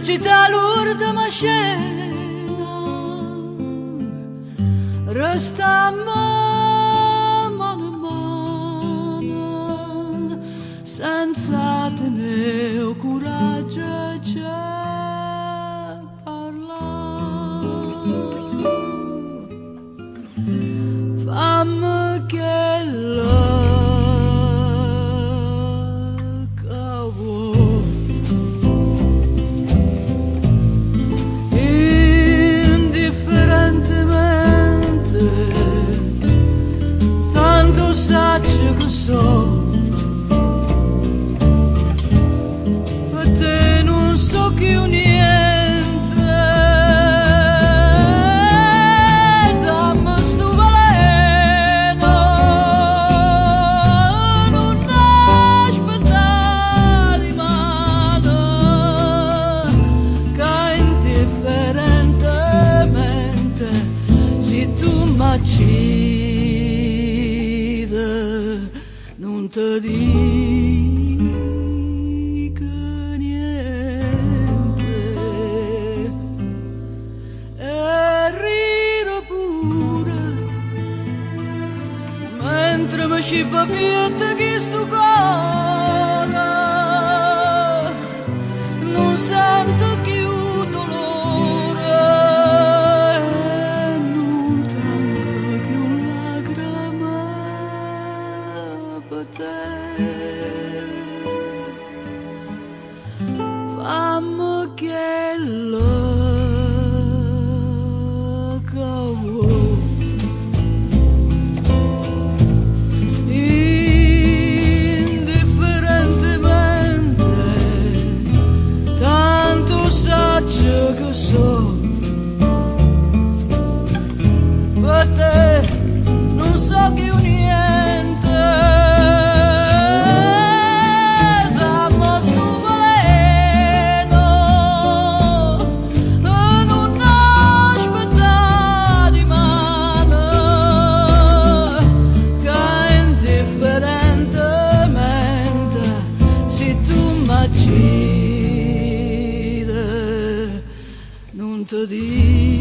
recita l'ultima scena, restammo mano a mano, senza tenere coraggio di parlare. Fammi che saccio che so, per te non so più niente, dammi sto veleno, non aspettare di mano, che indifferentemente se tu m'accidi non ti dico niente e rido pure mentre mi scippa pietta che sto cuore non sento più dolore e non tengo più lacrime per te. Fammi che lo cavo indifferentemente, tanto saggio che so, per te non so più niente. Non ti dico